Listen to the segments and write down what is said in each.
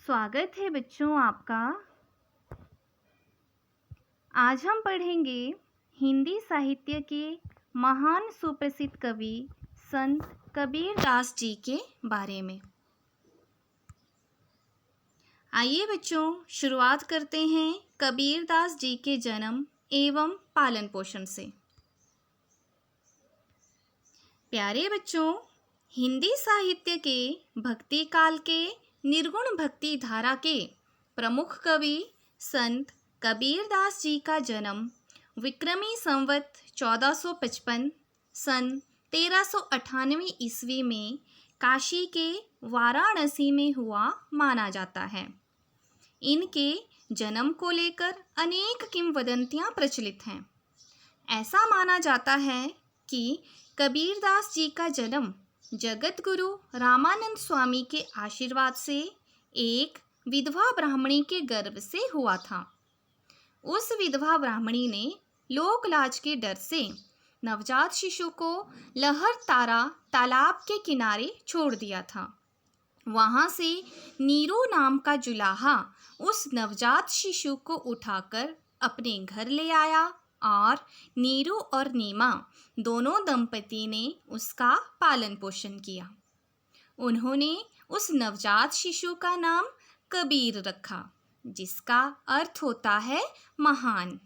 स्वागत है बच्चों आपका। आज हम पढ़ेंगे हिंदी साहित्य के महान सुप्रसिद्ध कवि संत कबीर दास जी के बारे में। आइए बच्चों, शुरुआत करते हैं कबीर दास जी के जन्म एवं पालन पोषण से। प्यारे बच्चों, हिंदी साहित्य के भक्ति काल के निर्गुण भक्ति धारा के प्रमुख कवि संत कबीर दास जी का जन्म विक्रमी संवत 1455 सन 1398 ईस्वी में काशी के वाराणसी में हुआ माना जाता है। इनके जन्म को लेकर अनेक किंवदंतियां प्रचलित हैं। ऐसा माना जाता है कि कबीर दास जी का जन्म जगत गुरु रामानंद स्वामी के आशीर्वाद से एक विधवा ब्राह्मणी के गर्भ से हुआ था। उस विधवा ब्राह्मणी ने लोक लाज के डर से नवजात शिशु को लहर तारा तालाब के किनारे छोड़ दिया था। वहां से नीरू नाम का जुलाहा उस नवजात शिशु को उठाकर अपने घर ले आया और नीरू और नीमा दोनों दंपति ने उसका पालन पोषण किया। उन्होंने उस नवजात शिशु का नाम कबीर रखा, जिसका अर्थ होता है महान।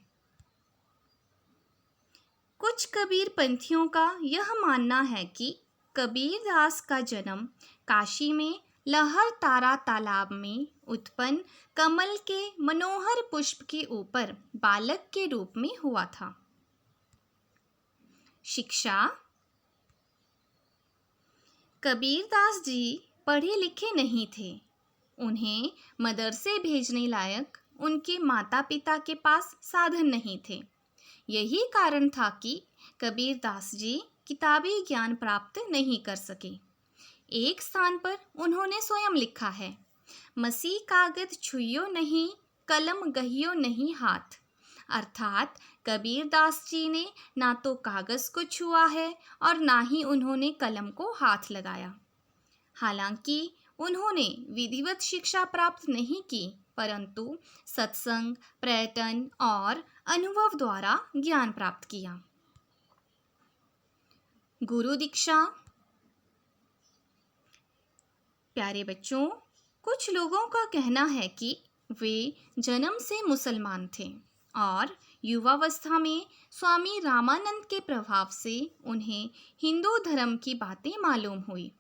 कुछ कबीर पंथियों का यह मानना है कि कबीर दास का जन्म काशी में लहर तारा तालाब में उत्पन्न कमल के मनोहर पुष्प के ऊपर बालक के रूप में हुआ था। शिक्षा। कबीर दास जी पढ़े लिखे नहीं थे। उन्हें मदरसे भेजने लायक उनके माता पिता के पास साधन नहीं थे। यही कारण था कि कबीर दास जी किताबी ज्ञान प्राप्त नहीं कर सके। एक स्थान पर उन्होंने स्वयं लिखा है, मसी कागज छुइयो नहीं, कलम गहियो नहीं हाथ। अर्थात कबीर दास जी ने ना तो कागज को छुआ है और ना ही उन्होंने कलम को हाथ लगाया। हालांकि उन्होंने विधिवत शिक्षा प्राप्त नहीं की, परंतु सत्संग, प्रयत्न और अनुभव द्वारा ज्ञान प्राप्त किया। गुरु दीक्षा। प्यारे बच्चों, कुछ लोगों का कहना है कि वे जन्म से मुसलमान थे और युवावस्था में स्वामी रामानंद के प्रभाव से उन्हें हिंदू धर्म की बातें मालूम हुई।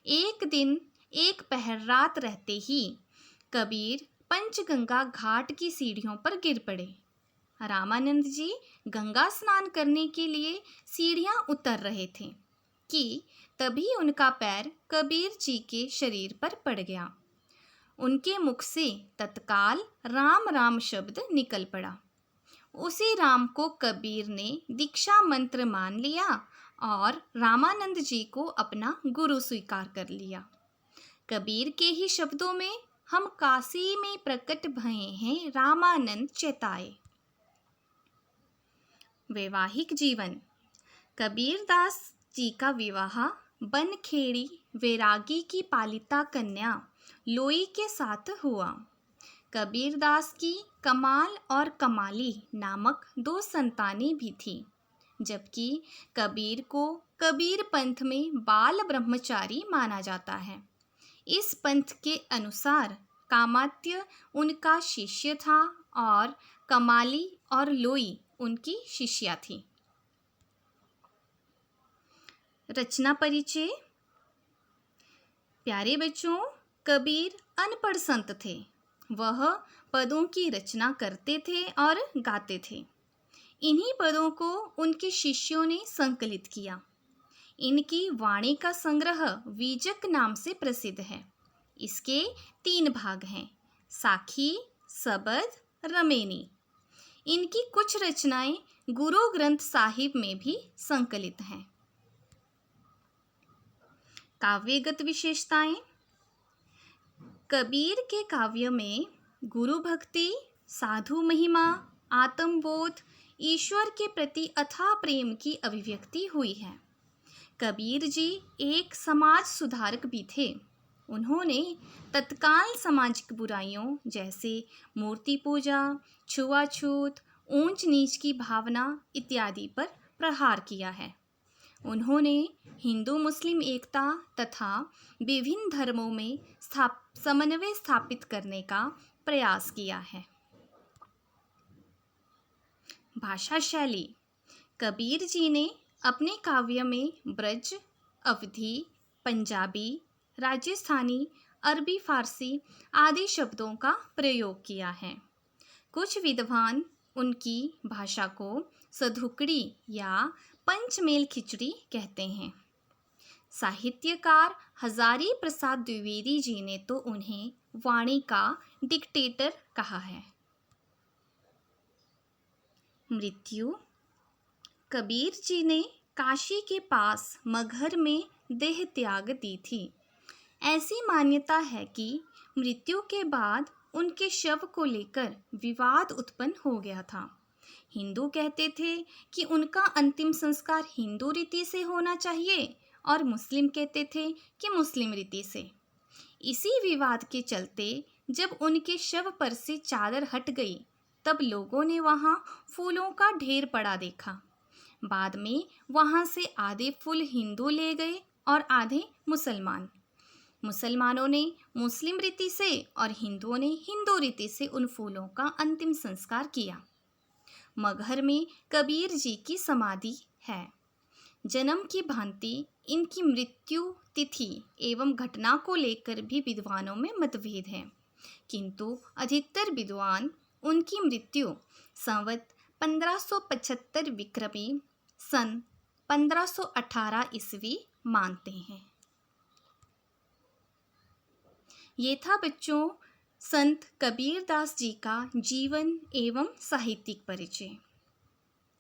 एक दिन एक पहर रात रहते ही कबीर पंचगंगा घाट की सीढ़ियों पर गिर पड़े। रामानंद जी गंगा स्नान करने के लिए सीढ़ियां उतर रहे थे कि तभी उनका पैर कबीर जी के शरीर पर पड़ गया। उनके मुख से तत्काल राम राम शब्द निकल पड़ा। उसी राम को कबीर ने दीक्षा मंत्र मान लिया और रामानंद जी को अपना गुरु स्वीकार कर लिया। कबीर के ही शब्दों में, हम काशी में प्रकट भये हैं रामानंद चेताए। वैवाहिक जीवन। कबीर दास जी का विवाह बनखेड़ी वैरागी की पालिता कन्या लोई के साथ हुआ। कबीर दास की कमाल और कमाली नामक 2 संतानें भी थीं, जबकि कबीर को कबीर पंथ में बाल ब्रह्मचारी माना जाता है। इस पंथ के अनुसार कामात्य उनका शिष्य था और कमाली और लोई उनकी शिष्या थी। रचना परिचय। प्यारे बच्चों, कबीर अनपढ़ संत थे। वह पदों की रचना करते थे और गाते थे। इन्हीं पदों को उनके शिष्यों ने संकलित किया। इनकी वाणी का संग्रह वीजक नाम से प्रसिद्ध है। इसके 3 भाग हैं, साखी, सबद, रमेनी। इनकी कुछ रचनाएं गुरु ग्रंथ साहिब में भी संकलित हैं। काव्यगत विशेषताएं। कबीर के काव्य में गुरु भक्ति, साधु महिमा, आत्मबोध, ईश्वर के प्रति अथाह प्रेम की अभिव्यक्ति हुई है। कबीर जी एक समाज सुधारक भी थे। उन्होंने तत्काल सामाजिक बुराइयों जैसे मूर्ति पूजा, छुआछूत, ऊंच नीच की भावना इत्यादि पर प्रहार किया है। उन्होंने हिंदू मुस्लिम एकता तथा विभिन्न धर्मों में समन्वय स्थापित करने का प्रयास किया है। भाषा शैली। कबीर जी ने अपने काव्य में ब्रज, अवधी, पंजाबी, राजस्थानी, अरबी, फारसी आदि शब्दों का प्रयोग किया है। कुछ विद्वान उनकी भाषा को सधुकड़ी या पंचमेल खिचड़ी कहते हैं। साहित्यकार हजारी प्रसाद द्विवेदी जी ने तो उन्हें वाणी का डिक्टेटर कहा है। मृत्यु। कबीर जी ने काशी के पास मगहर में देह त्याग दी थी। ऐसी मान्यता है कि मृत्यु के बाद उनके शव को लेकर विवाद उत्पन्न हो गया था। हिंदू कहते थे कि उनका अंतिम संस्कार हिंदू रीति से होना चाहिए और मुस्लिम कहते थे कि मुस्लिम रीति से। इसी विवाद के चलते जब उनके शव पर से चादर हट गई तब लोगों ने वहां फूलों का ढेर पड़ा देखा। बाद में वहां से आधे फूल हिंदू ले गए और आधे मुसलमान। मुसलमानों ने मुस्लिम रीति से और हिंदुओं ने हिंदू रीति से उन फूलों का अंतिम संस्कार किया। मगहर में कबीर जी की समाधि है। जन्म की भांति इनकी मृत्यु तिथि एवं घटना को लेकर भी विद्वानों में मतभेद है, किंतु अधिकतर विद्वान उनकी मृत्यु संवत 1575 विक्रमी सन 1518 ईस्वी मानते हैं। ये था बच्चों संत कबीरदास जी का जीवन एवं साहित्यिक परिचय।